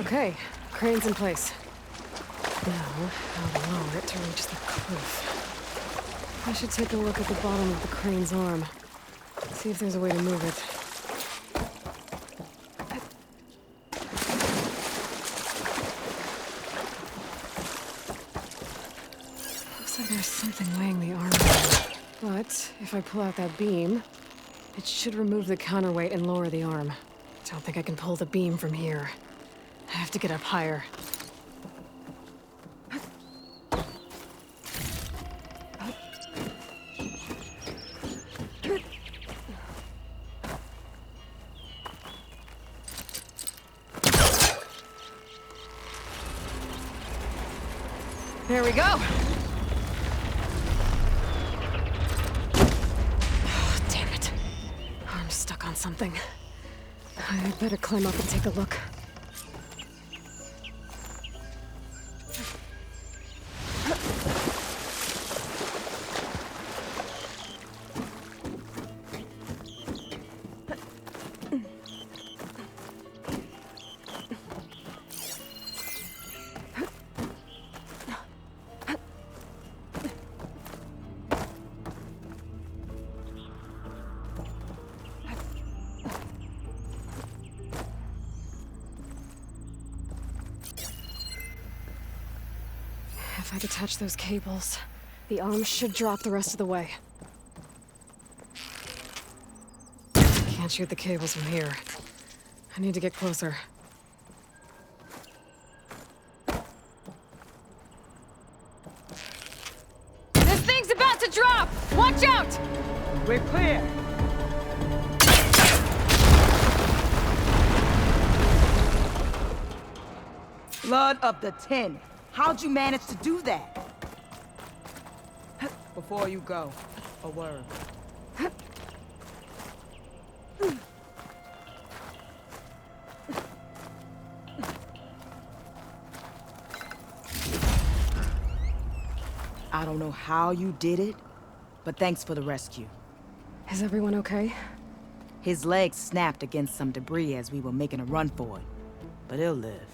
Okay, crane's in place. Now, how to lower it to reach the cliff. I should take a look at the bottom of the crane's arm. See if there's a way to move it. Looks like there's something weighing the arm down. But if I pull out that beam, it should remove the counterweight and lower the arm. Don't think I can pull the beam from here. I have to get up higher. There we go! Oh, damn it. Arm's stuck on something. I'd better climb up and take a look. If I detach those cables, the arm should drop the rest of the way. Can't shoot the cables from here. I need to get closer. This thing's about to drop! Watch out! We're clear! Blood of the 10. How'd you manage to do that? Before you go, a word. I don't know how you did it, but thanks for the rescue. Is everyone okay? His legs snapped against some debris as we were making a run for it, but he'll live.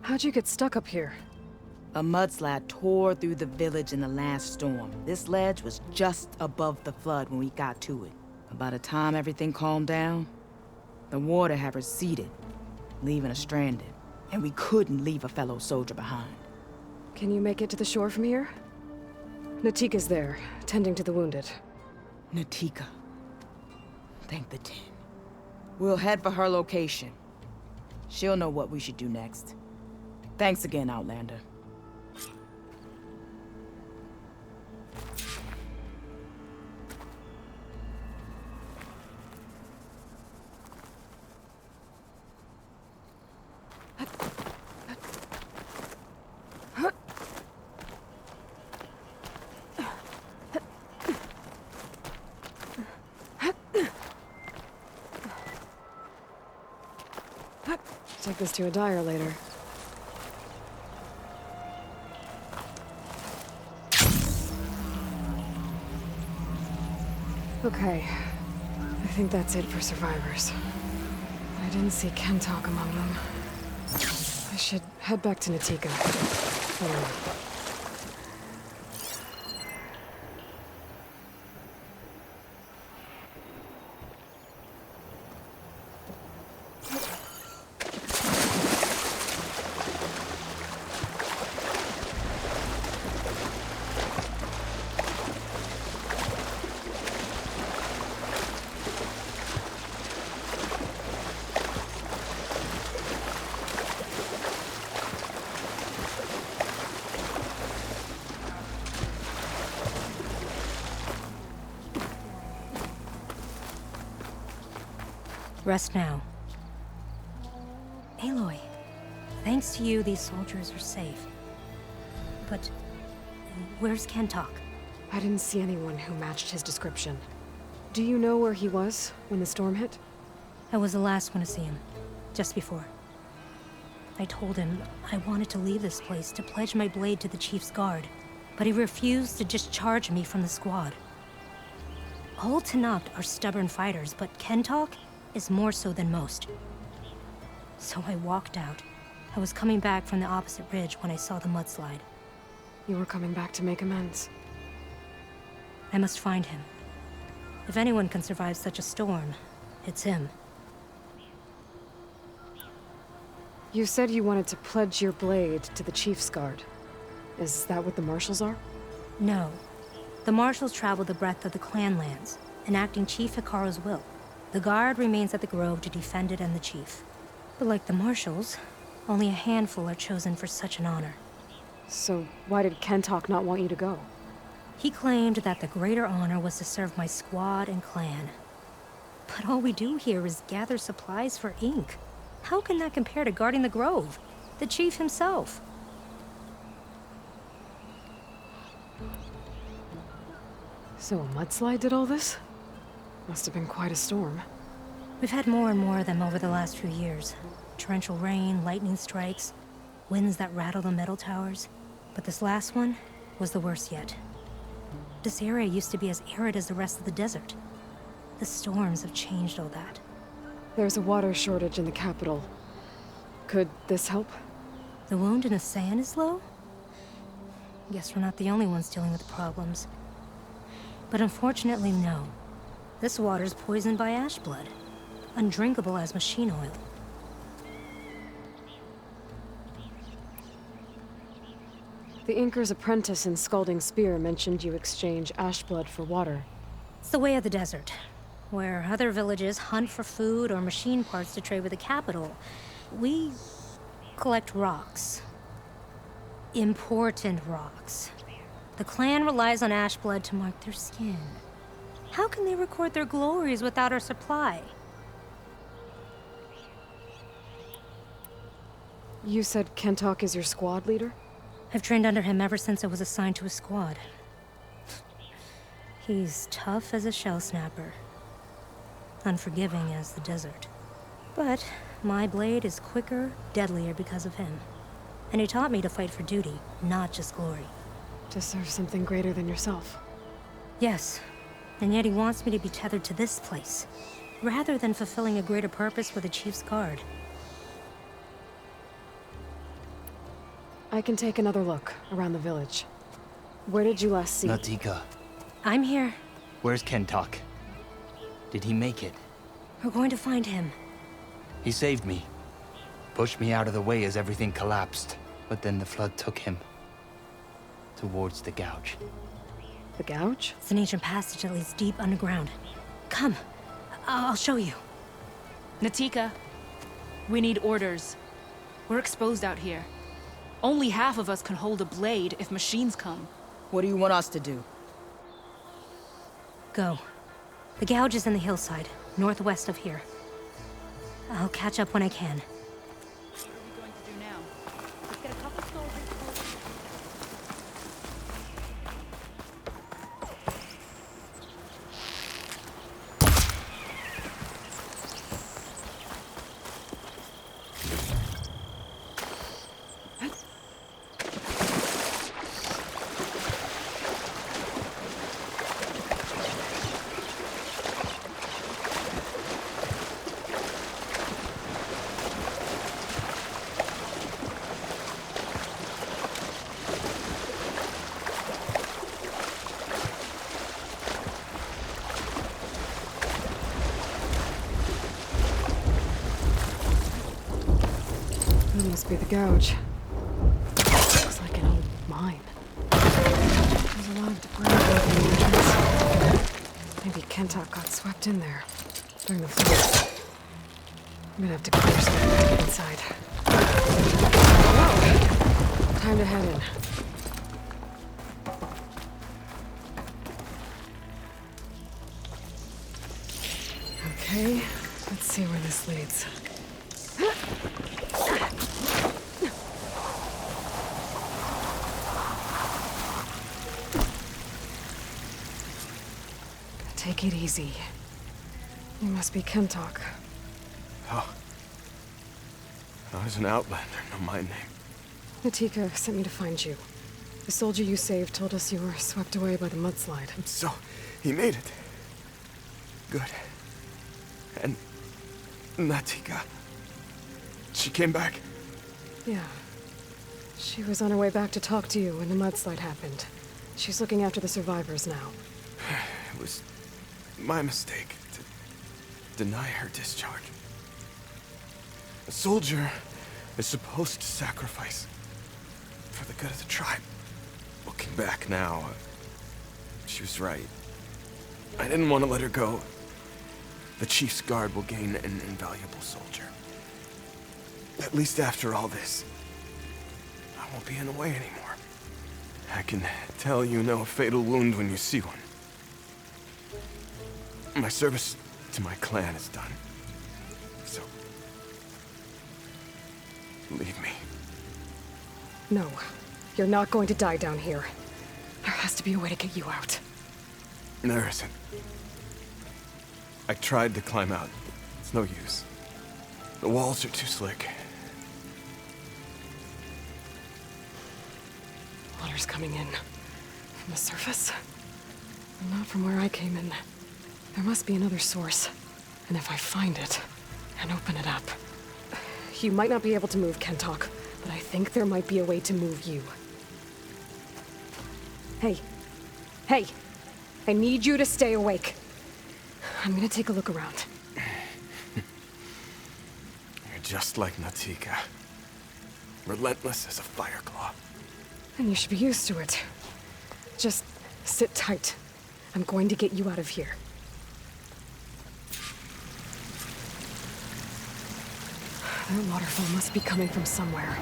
How'd you get stuck up here? A mudslide tore through the village in the last storm. This ledge was just above the flood when we got to it. And by the time everything calmed down, the water had receded, leaving us stranded. And we couldn't leave a fellow soldier behind. Can you make it to the shore from here? Natika's there, tending to the wounded. Natika. Thank the 10. We'll head for her location. She'll know what we should do next. Thanks again, Outlander. Take this to a dyer later. Okay. I think that's it for survivors. I didn't see Kentalk among them. I should head back to Natika. Alone. Rest now. Aloy, thanks to you, these soldiers are safe. But where's Kentalk? I didn't see anyone who matched his description. Do you know where he was when the storm hit? I was the last one to see him, just before. I told him I wanted to leave this place to pledge my blade to the Chief's guard, but he refused to discharge me from the squad. All Tanapt are stubborn fighters, but Kentalk is more so than most. So I walked out, I was coming back from the opposite ridge when I saw the mudslide. You were coming back to make amends. I must find him. If anyone can survive such a storm, it's him. You said you wanted to pledge your blade to the Chief's Guard. Is that what the Marshals are? No. The Marshals travel the breadth of the clan lands, enacting Chief Hikaru's will. The Guard remains at the Grove to defend it and the Chief. But like the Marshals, only a handful are chosen for such an honor. So why did Kentok not want you to go? He claimed that the greater honor was to serve my squad and clan. But all we do here is gather supplies for ink. How can that compare to guarding the Grove? The Chief himself. So a mudslide did all this? Must have been quite a storm. We've had more and more of them over the last few years. Torrential rain, lightning strikes, winds that rattle the metal towers. But this last one was the worst yet. This area used to be as arid as the rest of the desert. The storms have changed all that. There's a water shortage in the capital. Could this help? The wound in Asan is low? Guess we're not the only ones dealing with problems. But unfortunately, no. This water's poisoned by ash blood. Undrinkable as machine oil. The Inker's apprentice in Scalding Spear mentioned you exchange ash blood for water. It's the way of the desert, where other villages hunt for food or machine parts to trade with the capital. We collect rocks. Important rocks. The clan relies on ash blood to mark their skin. How can they record their glories without our supply? You said Kentok is your squad leader? I've trained under him ever since I was assigned to a squad. He's tough as a shell snapper. Unforgiving as the desert. But my blade is quicker, deadlier because of him. And he taught me to fight for duty, not just glory. To serve something greater than yourself. Yes, and yet he wants me to be tethered to this place, rather than fulfilling a greater purpose with the Chief's Guard. I can take another look around the village. Where did you last see? Natika, I'm here. where's Kentok? Did he make it? We're going to find him. He saved me. Pushed me out of the way as everything collapsed. But then the flood took him. Towards the gouge. The gouge? It's an ancient passage that leads deep underground. Come, I'll show you. Natika, we need orders. We're exposed out here. Only half of us can hold a blade if machines come. What do you want us to do? Go. The gouge is in the hillside, northwest of here. I'll catch up when I can. What are we going to do now? Let's get a couple soldiers. That must be the gouge. Looks like an old mine. There's a lot of debris above the entrance. Maybe Kentok got swept in there during the flood. I'm gonna have to clear something to get inside. Whoa! Time to head in. Okay, let's see where this leads. Take it easy. You must be Kentok. Oh. I was an outlander, no my name. Natika sent me to find you. The soldier you saved told us you were swept away by the mudslide. So, he made it. Good. And Natika. She came back. Yeah. She was on her way back to talk to you when the mudslide happened. She's looking after the survivors now. It was my mistake to deny her discharge. A soldier is supposed to sacrifice for the good of the tribe. Looking back now, she was right. I didn't want to let her go. The Chief's Guard will gain an invaluable soldier. At least after all this, I won't be in the way anymore. I can tell you know a fatal wound when you see one. My service to my clan is done. So, leave me. No, you're not going to die down here. There has to be a way to get you out. There isn't. I tried to climb out. It's no use. The walls are too slick. Water's coming in. From the surface? Not from where I came in. There must be another source. And if I find it, and open it up... You might not be able to move Kentok, but I think there might be a way to move you. Hey. Hey! I need you to stay awake. I'm gonna take a look around. You're just like Natika. Relentless as a fireclaw. And you should be used to it. Just sit tight. I'm going to get you out of here. That waterfall must be coming from somewhere.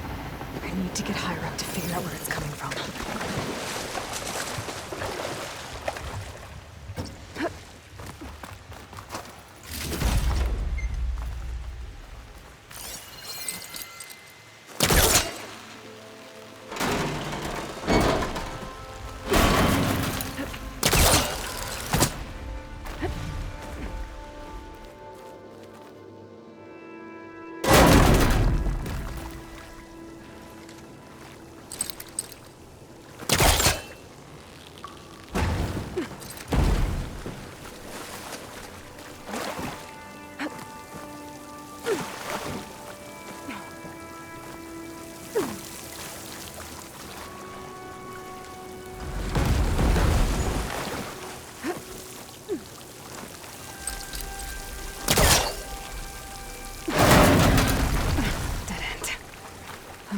I need to get higher up to figure out where it's coming from.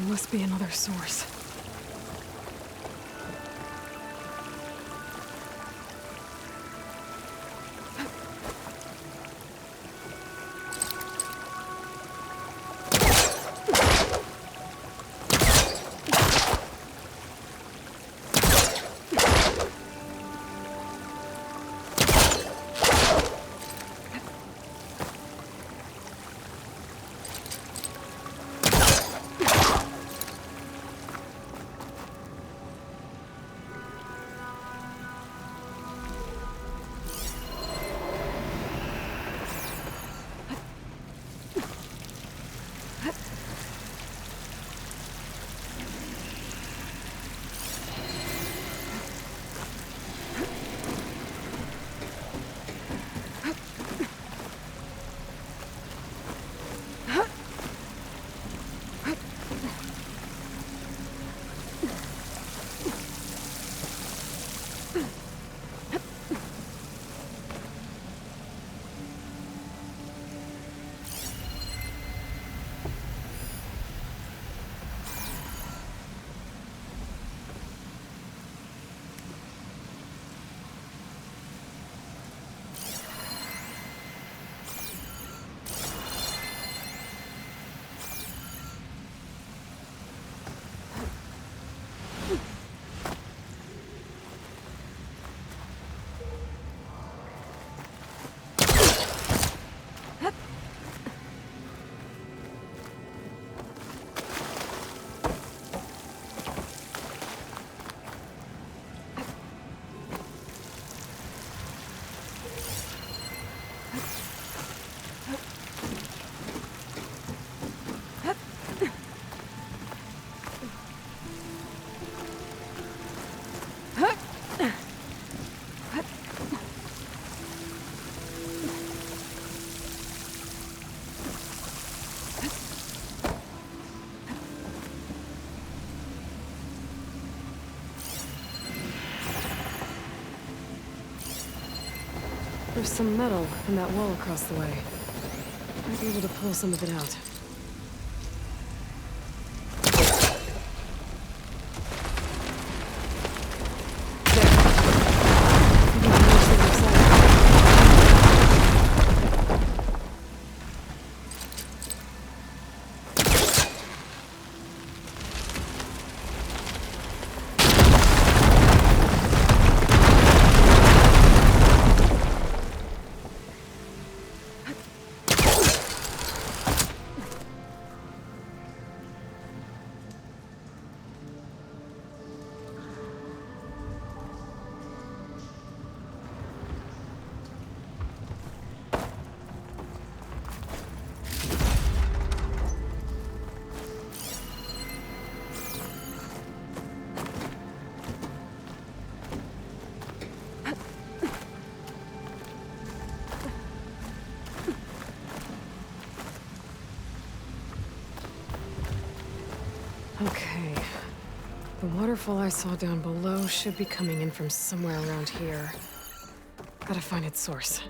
Must be another source. There's some metal in that wall across the way. Might be able to pull some of it out. Okay. The waterfall I saw down below should be coming in from somewhere around here. Gotta find its source.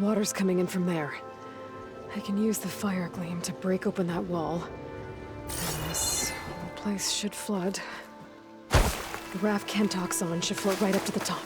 Water's coming in from there. I can use the fire gleam to break open that wall. And this whole place should flood. The raft Kentock's on should float right up to the top.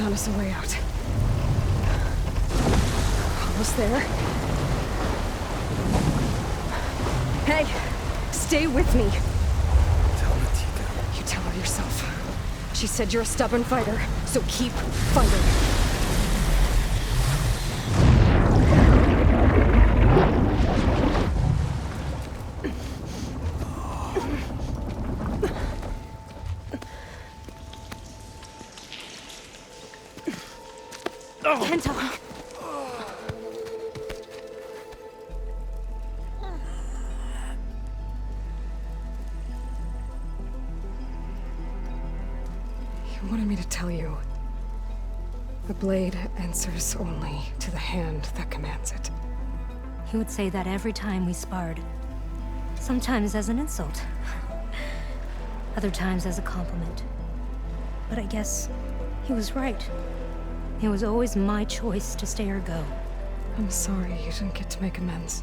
Found us a way out. Almost there. Hey! Stay with me! Tell Natika. You tell her yourself. She said you're a stubborn fighter, so keep fighting. Kentock! You wanted me to tell you. The blade answers only to the hand that commands it. He would say that every time we sparred. Sometimes as an insult. Other times as a compliment. But I guess he was right. It was always my choice to stay or go. I'm sorry you didn't get to make amends.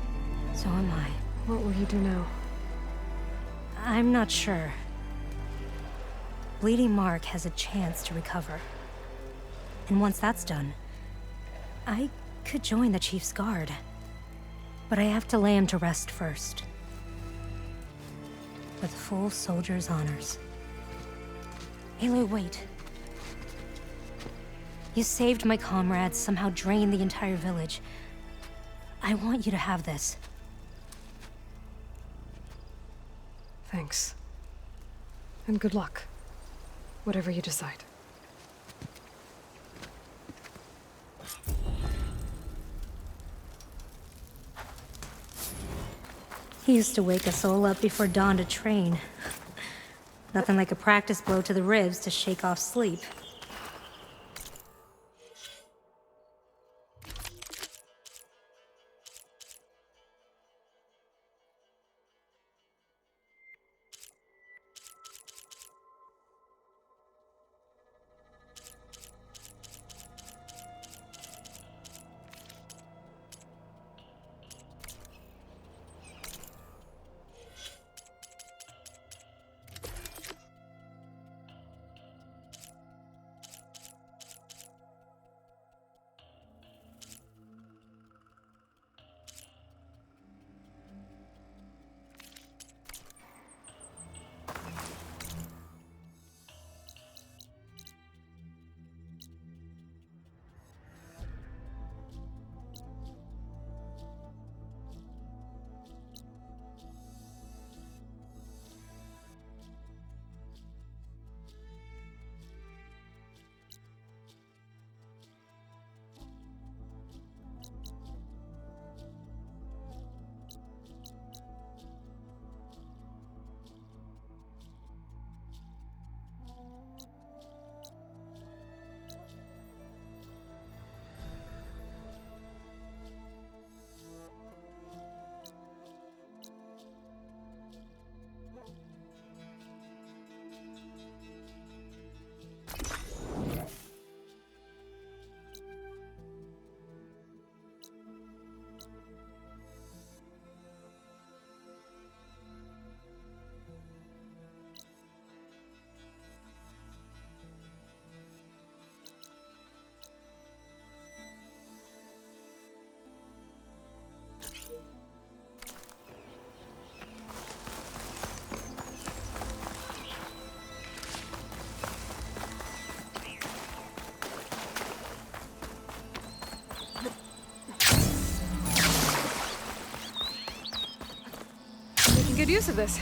So am I. What will you do now? I'm not sure. Bleeding Mark has a chance to recover. And once that's done, I could join the Chief's Guard. But I have to lay him to rest first. With full soldier's honors. Aloy, wait. You saved my comrades, somehow drained the entire village. I want you to have this. Thanks. And good luck. Whatever you decide. He used to wake us all up before dawn to train. Nothing like a practice blow to the ribs to shake off sleep. good use of this.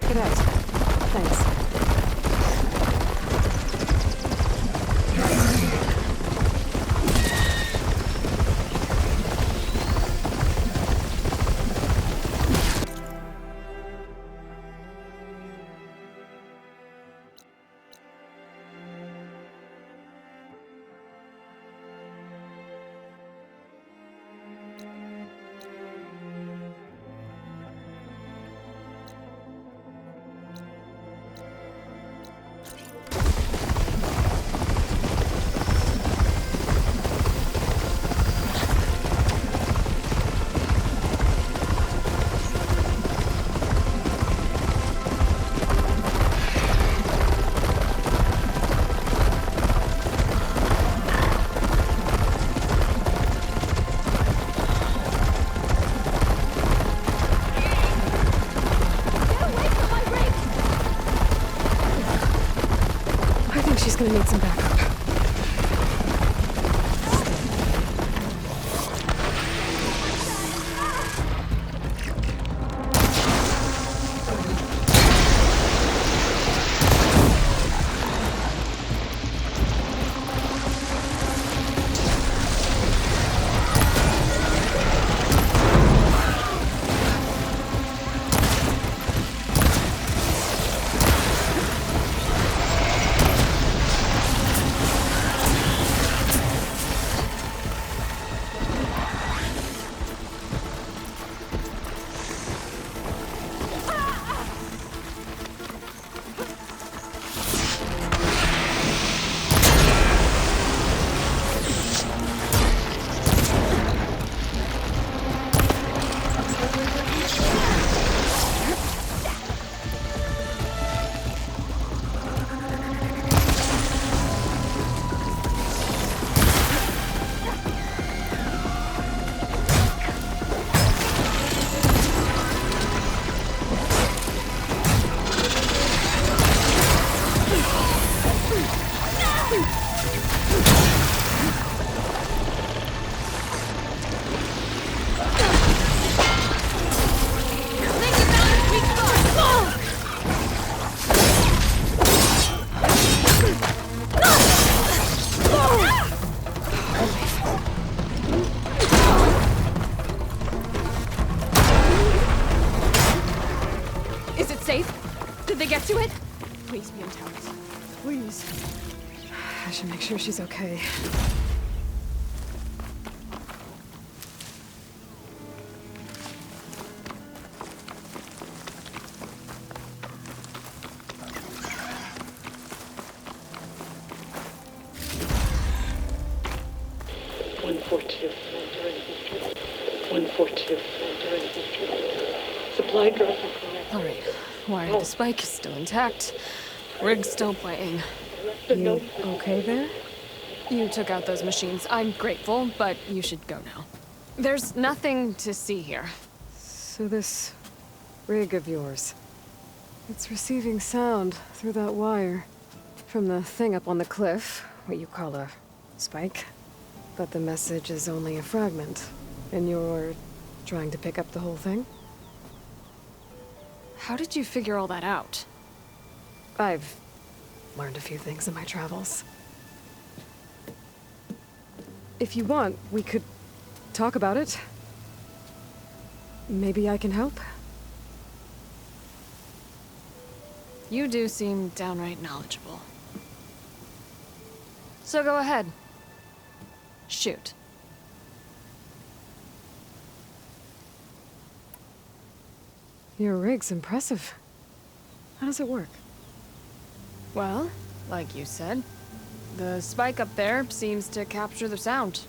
Cadet, thanks. She's gonna need some backup. safe? Did they get to it? Please be intact. Please. I should make sure she's okay. Supply drop. All right. Wire to spike is still intact. Rig's still playing. You okay there? You took out those machines. I'm grateful, but you should go now. There's nothing to see here. So this rig of yours, it's receiving sound through that wire from the thing up on the cliff, what you call a spike. But the message is only a fragment, and you're trying to pick up the whole thing? How did you figure all that out? I've learned a few things in my travels. If you want, we could talk about it. Maybe I can help? You do seem downright knowledgeable. So go ahead. Shoot. Your rig's impressive. How does it work? Well, like you said, the spike up there seems to capture the sound.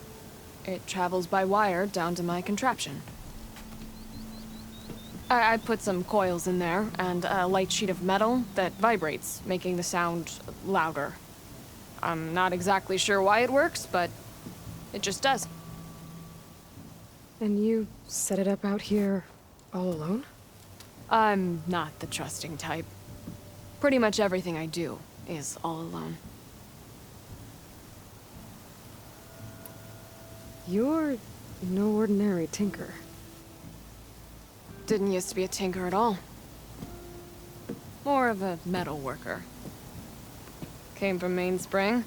It travels by wire down to my contraption. I put some coils in there and a light sheet of metal that vibrates, making the sound louder. I'm not exactly sure why it works, but it just does. And you set it up out here all alone? I'm not the trusting type. Pretty much everything I do is all alone. You're no ordinary tinker. Didn't used to be a tinker at all. More of a metal worker. Came from Mainspring.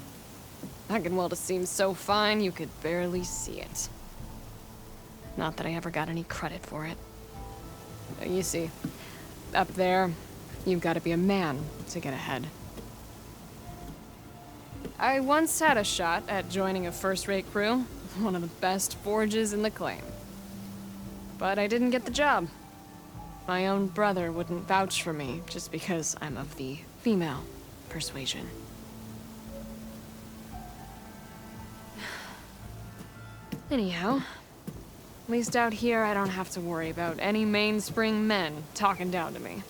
I can weld a seam so fine you could barely see it. Not that I ever got any credit for it. You see, up there, you've got to be a man to get ahead. I once had a shot at joining a first-rate crew, one of the best forges in the claim. But I didn't get the job. My own brother wouldn't vouch for me just because I'm of the female persuasion. Anyhow, at least out here I don't have to worry about any Mainspring men talking down to me.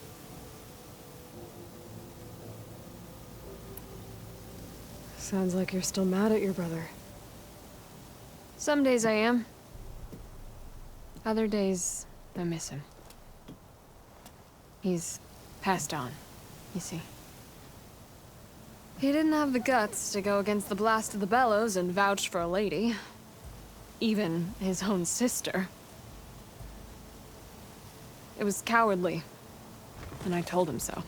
Sounds like you're still mad at your brother. Some days I am. Other days, I miss him. He's passed on, you see. He didn't have the guts to go against the blast of the bellows and vouch for a lady. Even his own sister. It was cowardly, and I told him so.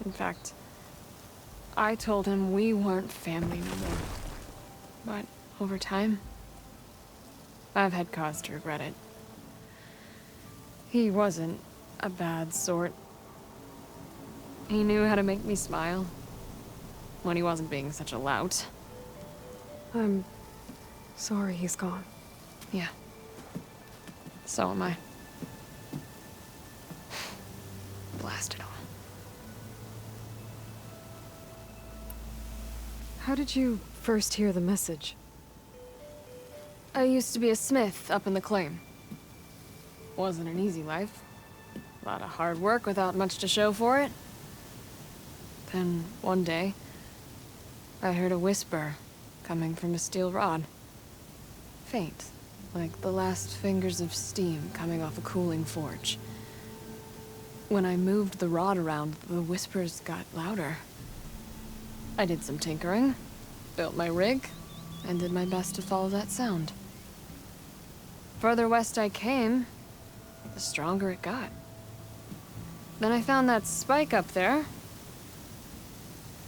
In fact, I told him we weren't family no more. But over time, I've had cause to regret it. He wasn't a bad sort. He knew how to make me smile when he wasn't being such a lout. I'm sorry he's gone. Yeah. So am I. Blast it all. How did you first hear the message? I used to be a smith up in the claim. Wasn't an easy life. A lot of hard work without much to show for it. Then, one day, I heard a whisper coming from a steel rod. Faint, like the last fingers of steam coming off a cooling forge. When I moved the rod around, the whispers got louder. I did some tinkering, built my rig, and did my best to follow that sound. Further west I came, the stronger it got. Then I found that spike up there.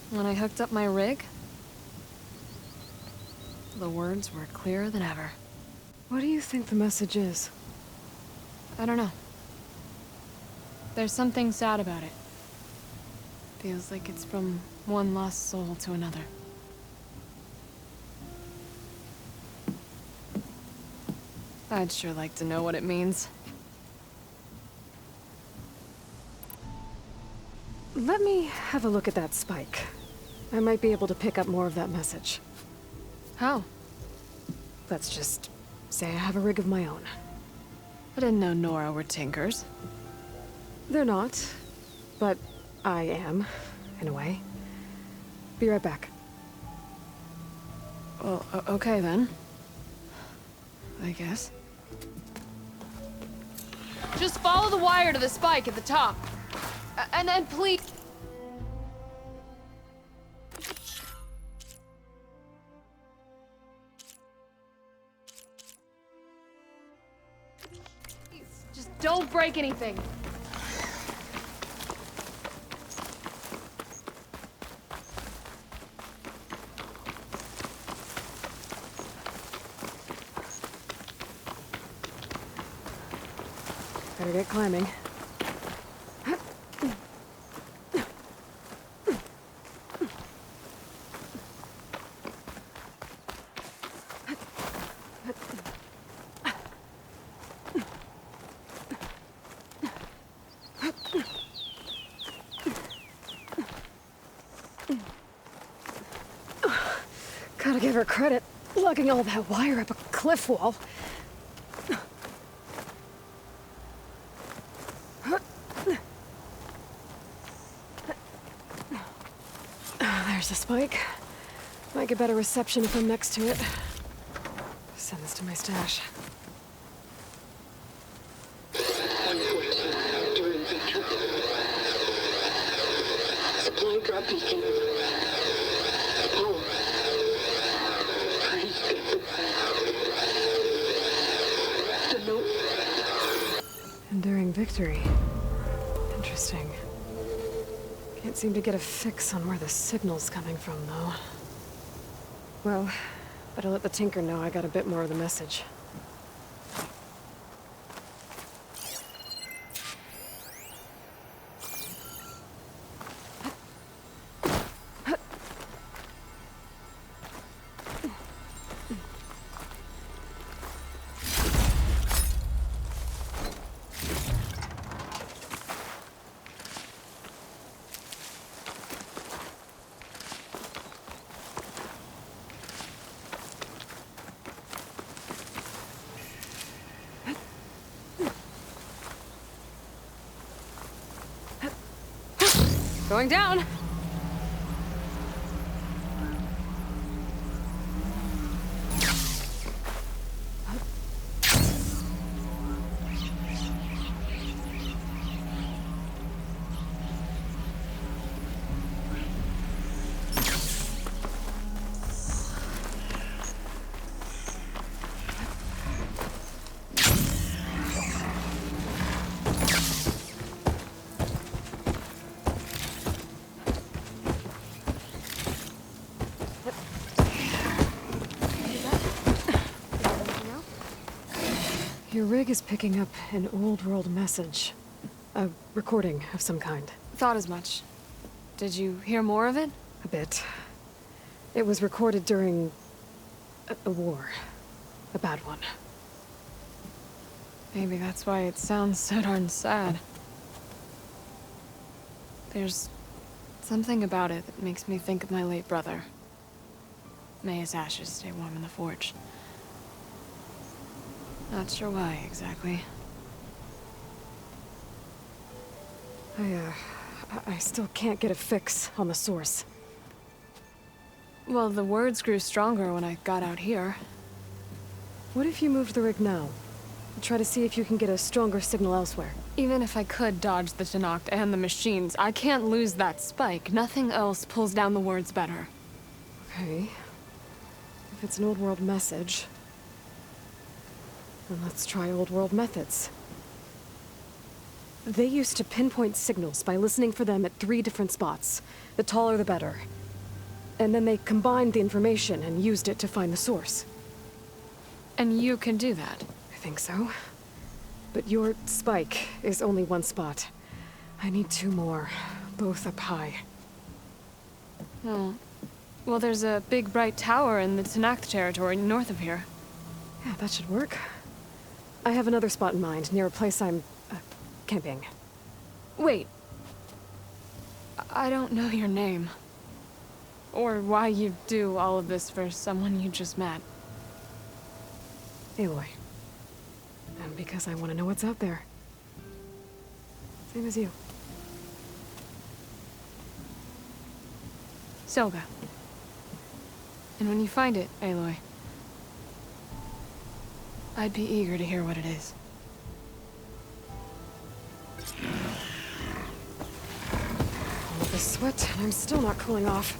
When I hooked up my rig, the words were clearer than ever. What do you think the message is? I don't know. There's something sad about it. Feels like it's from one lost soul to another. I'd sure like to know what it means. Let me have a look at that spike. I might be able to pick up more of that message. How? Let's just say I have a rig of my own. I didn't know Nora were tinkers. They're not, but I am, in a way. Be right back. Well, okay then. I guess. Just follow the wire to the spike at the top. And then please... Just don't break anything. Better get climbing. Gotta give her credit, lugging all that wire up a cliff wall. There's the spike. Might get better reception if I'm next to it. Send this to my stash. During victory. Supply drop beacon. Power. Please get the note. Enduring victory. Interesting. Can't seem to get a fix on where the signal's coming from, though. Well, better let the Tinker know I got a bit more of the message. Going down! Your rig is picking up an old world message. A recording of some kind. Thought as much. Did you hear more of it? A bit. It was recorded during... a war. A bad one. Maybe that's why it sounds so darn sad. There's something about it that makes me think of my late brother. May his ashes stay warm in the forge. Not sure why, exactly. I still can't get a fix on the source. Well, the words grew stronger when I got out here. What if you moved the rig now? Try to see if you can get a stronger signal elsewhere. Even if I could dodge the Tenakth and the machines, I can't lose that spike. Nothing else pulls down the words better. Okay. If it's an old world message, then let's try old world methods. They used to pinpoint signals by listening for them at 3 different spots. The taller the better. And then they combined the information and used it to find the source. And you can do that? I think so. But your spike is only one spot. I need 2 more, both up high. Oh. Well, there's a big bright tower in the Tanakh territory north of here. Yeah, that should work. I have another spot in mind, near a place I'm... camping. Wait. I don't know your name. Or why you do all of this for someone you just met. Aloy. And because I want to know what's out there. Same as you. Soga. And when you find it, Aloy, I'd be eager to hear what it is. All of this sweat, and I'm still not cooling off.